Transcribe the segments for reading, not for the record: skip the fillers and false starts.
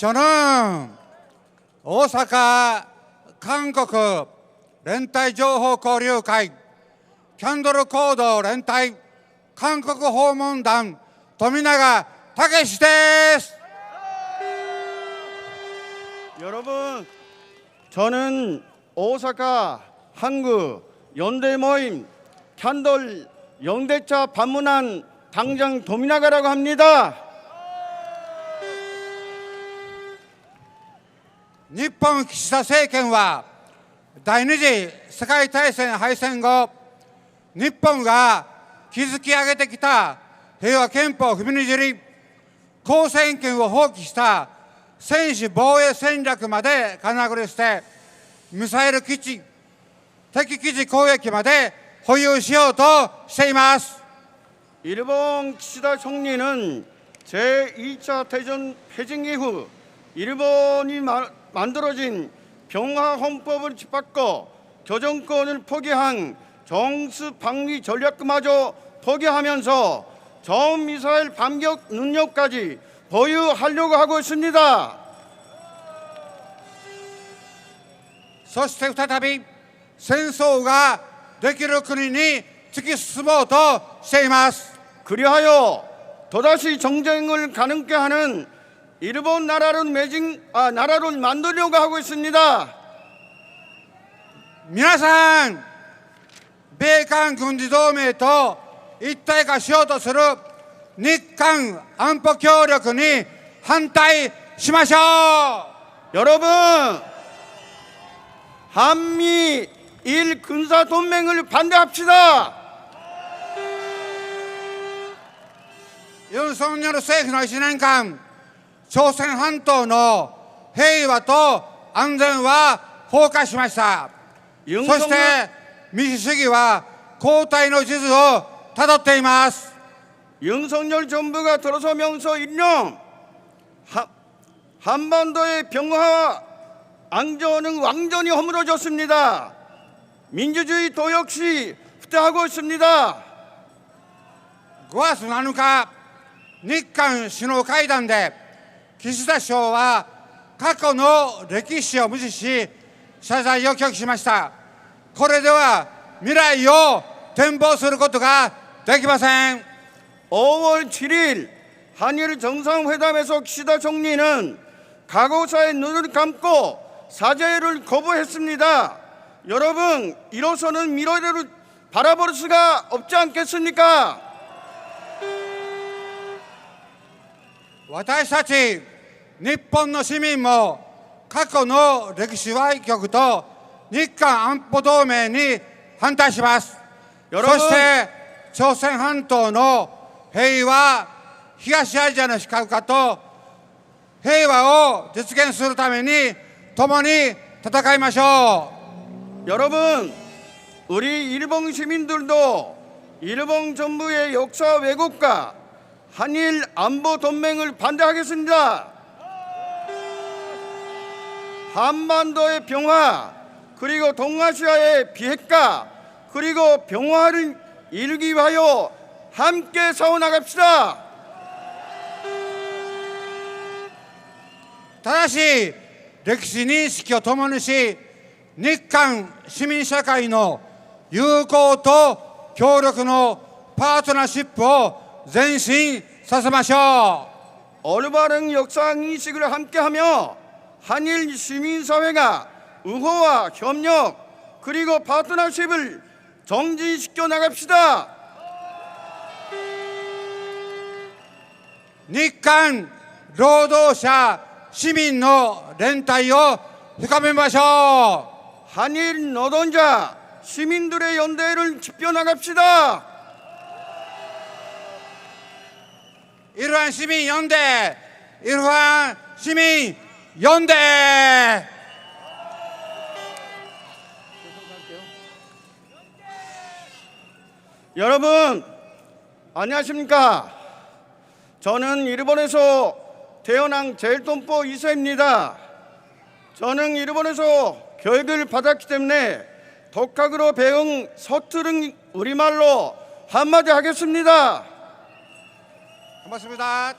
저는 오사카 한국 렌타이情報 交流会 キャンドル コード 렌타이 한국訪問団 富永武です。 여러분, 저는 오사카 한국 연대 모임 캔들 연대차 방문한 당장 도미나가라고 합니다. 日本岸田政権は第二次世界大戦敗戦後、日本が築き上げてきた平和憲法を踏みにじり、公選権を放棄した専守防衛戦略までかなぐり捨て、ミサイル基地、敵基地攻撃まで保有しようとしています。 일본 기시다 총리는 제2차 대전 패전 이후 일본이 만들어진 병화 헌법을 짓밟고 교정권을 포기한 정수 방위 전략마저 포기하면서 저미사일 반격 능력까지 보유하려고 하고 있습니다. そして再び戦争ができる国に突き進もうとしています。 그리하여 또다시 정쟁을 가능케 하는 일본 나라를 만들려고 하고 있습니다. 皆さん、米韓軍事同盟と一体化しようとする日韓安保協力に反対しましょう。 여러분, 한미일 군사동맹을 반대합시다. ユン・ソンニョル政府の1年間、朝鮮半島の平和と安全は崩壊しました。そして民主主義は後退の地図をたどっています。 윤석열 정부가 들어서면서 1년 한반도의 평화와 안전은 완전히 허물어졌습니다. 민주주의도 역시 후퇴하고 있습니다. 5月7日、日韓首脳会談で岸田首相は過去の歴史を無視し謝罪を拒否しました。これでは未来を展望することができません。 5월 7일 한일 정상회담에서 기시다 총리는 과거사의 눈을 감고 사죄를 거부했습니다. 여러분, 이로서는 미래를 바라볼 수가 없지 않겠습니까? 私たち日本の市民も過去の歴史歪曲と日韓安保同盟に反対します。そして朝鮮半島の平和、東アジアの非核化と平和を実現するために共に戦いましょう。 여러분, 우리 일본 시민들도 일본 정부의 역사 왜곡과 한일 안보 동맹을 반대하겠습니다. 한반도의 평화, 그리고 동아시아의 비핵화, 그리고 평화를 이루기 위하여 함께 싸워나갑시다. ただし歴史認識を共にし、日韓市民社会の友好と協力のパートナーシップを前進させましょう。 올바른 역사 인식을 함께하며 한일 시민사회가 우호와 협력 그리고 파트너십을 정진시켜 나갑시다. 日韓労働者市民の連帯を深めましょう。 한일 노동자 시민들의 연대를 지펴나갑시다. 일환 시민 연대, 일환 시민 연대. 여러분, 안녕하십니까? 저는 일본에서 태어난 제일동포 2세입니다. 저는 일본에서 교육을 받았기 때문에 독학으로 배운 서투른 우리말로 한마디 하겠습니다. 고맙습니다.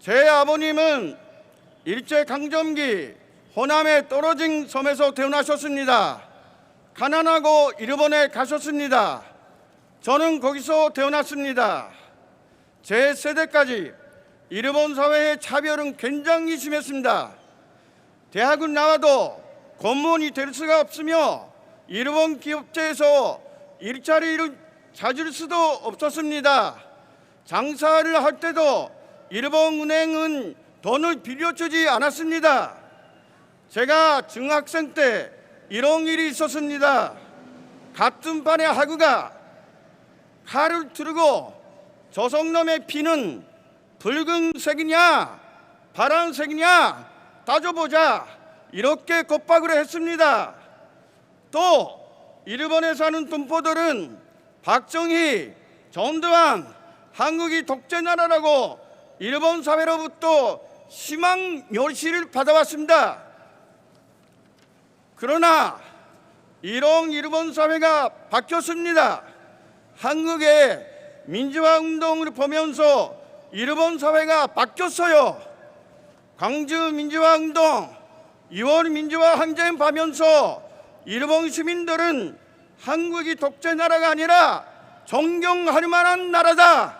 제 아버님은 일제강점기 호남에 떨어진 섬에서 태어나셨습니다. 가난하고 일본에 가셨습니다. 저는 거기서 태어났습니다. 제 세대까지 일본 사회의 차별은 굉장히 심했습니다. 대학은 나와도 공무원이 될 수가 없으며 일본 기업체에서 일자리를 찾을 수도 없었습니다. 장사를 할 때도 일본 은행은 돈을 빌려주지 않았습니다. 제가 중학생 때 이런 일이 있었습니다. 같은 반의 학우가 칼을 들고 조선놈의 피는 붉은색이냐 파란색이냐 따져보자 이렇게 겁박을 했습니다. 또 일본에 사는 동포들은 박정희, 전두환, 한국이 독재 나라라고 일본 사회로부터 심한 멸시를 받아왔습니다. 그러나 이런 일본 사회가 바뀌었습니다. 한국의 민주화 운동을 보면서 일본 사회가 바뀌었어요. 광주 민주화 운동, 2월 민주화 항쟁 보면서 일본 시민들은 한국이 독재 나라가 아니라 존경할 만한 나라다.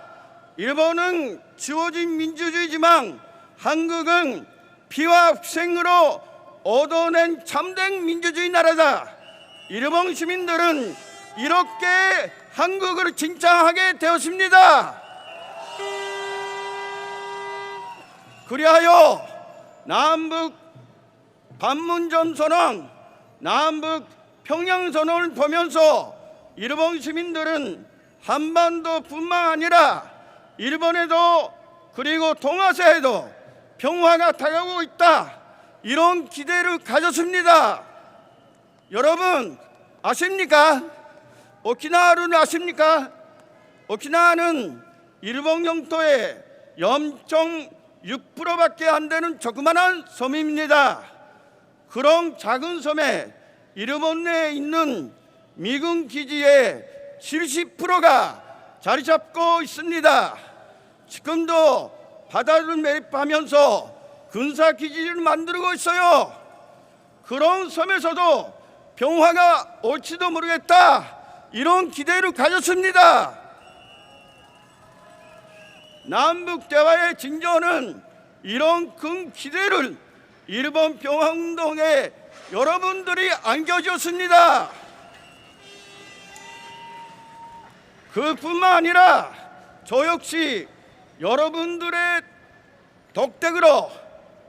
일본은 지워진 민주주의지만 한국은 피와 희생으로 얻어낸 참된 민주주의 나라다. 일본 시민들은 이렇게 한국을 칭찬하게 되었습니다. 그리하여 남북 판문점 남북 평양선언을 보면서 일본 시민들은 한반도뿐만 아니라 일본에도 그리고 동아시아에도 평화가 다가오고 있다. 이런 기대를 가졌습니다. 여러분 아십니까? 오키나와를 아십니까? 오키나와는 일본 영토의 0.6%밖에 안 되는 조그마한 섬입니다. 그런 작은 섬에 일본 내에 있는 미군 기지의 70%가 자리 잡고 있습니다. 지금도 바다를 매립하면서 군사 기지를 만들고 있어요. 그런 섬에서도 평화가 올지도 모르겠다. 이런 기대를 가졌습니다. 남북 대화의 진전은 이런 큰 기대를 일본 평화운동에 여러분들이 안겨주었습니다. 그뿐만 아니라 저 역시 여러분들의 덕택으로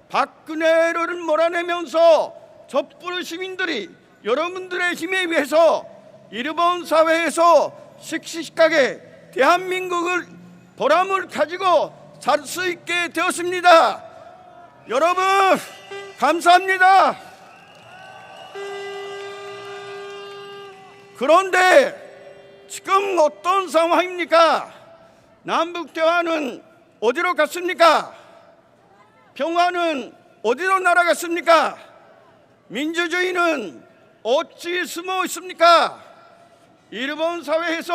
박근혜를 몰아내면서 촛불 시민들이 여러분들의 힘에 의해서 일본 사회에서 씩씩하게 대한민국을 보람을 가지고 살 수 있게 되었습니다. 여러분 감사합니다. 그런데 지금 어떤 상황입니까? 남북 대화는 어디로 갔습니까? 평화는 어디로 날아갔습니까? 민주주의는 어찌 숨어 있습니까? 일본 사회에서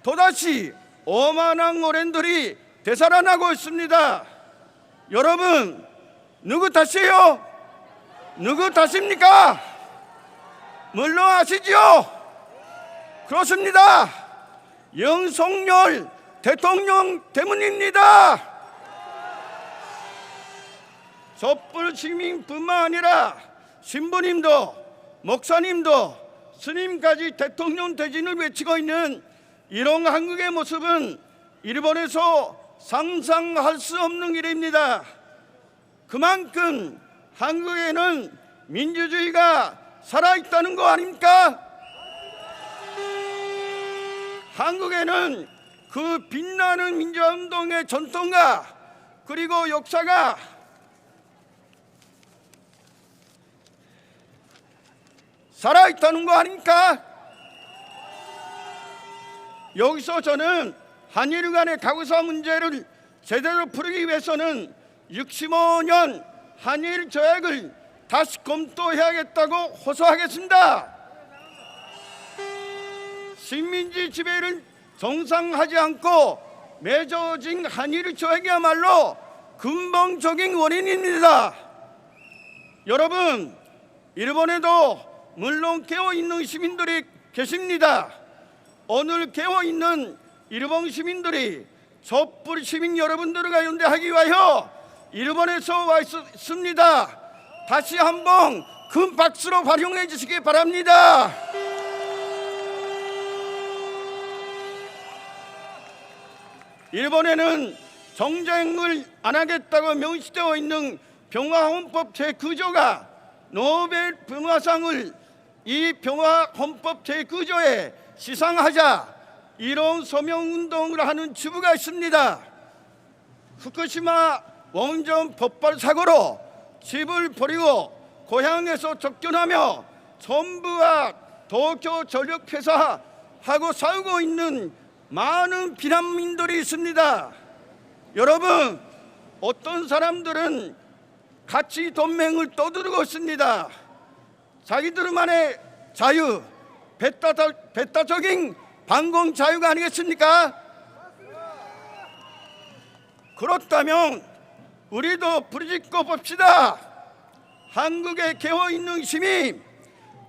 또다시 오만한 어른들이 되살아나고 있습니다. 여러분 누구 탓이에요? 누구 탓입니까? 물론 아시죠? 그렇습니다. 윤석열 대통령 때문입니다. 촛불 시민뿐만 아니라 신부님도 목사님도 스님까지 대통령 퇴진을 외치고 있는 이런 한국의 모습은 일본에서 상상할 수 없는 일입니다. 그만큼 한국에는 민주주의가 살아있다는 거 아닙니까? 한국에는 그 빛나는 민주화운동의 전통과 그리고 역사가 살아있다는 거 아닙니까? 여기서 저는 한일 간의 가구사 문제를 제대로 풀기 위해서는 65년 한일 조약을 다시 검토해야겠다고 호소하겠습니다. 식민지 지배를 정상하지 않고 맺어진 한일 조약이야말로 근본적인 원인입니다. 여러분, 일본에도 물론 깨어있는 시민들이 계십니다. 오늘 깨어있는 일본 시민들이 촛불 시민 여러분들과 연대하기 위하여 일본에서 와 있습니다. 다시 한번 큰 박수로 환영해 주시기 바랍니다. 일본에는 정쟁을 안 하겠다고 명시되어 있는 평화헌법 제9조가 노벨 평화상을 이 평화헌법 제9조에 시상하자 이런 서명운동을 하는 주부가 있습니다. 후쿠시마 원전 폭발 사고로 집을 버리고 고향에서 쫓겨나며 정부와 도쿄 전력회사하고 싸우고 있는 많은 비난민들이 있습니다. 여러분, 어떤 사람들은 가치 동맹을 떠들고 있습니다. 자기들만의 자유, 배타적인 반공 자유가 아니겠습니까? 그렇다면 우리도 부르짖고 봅시다. 한국에 깨어있는 시민,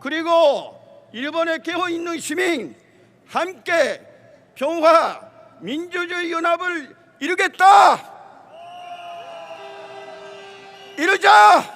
그리고 일본에 깨어있는 시민, 함께 평화 민주주의 연합을 이루겠다. 이루자.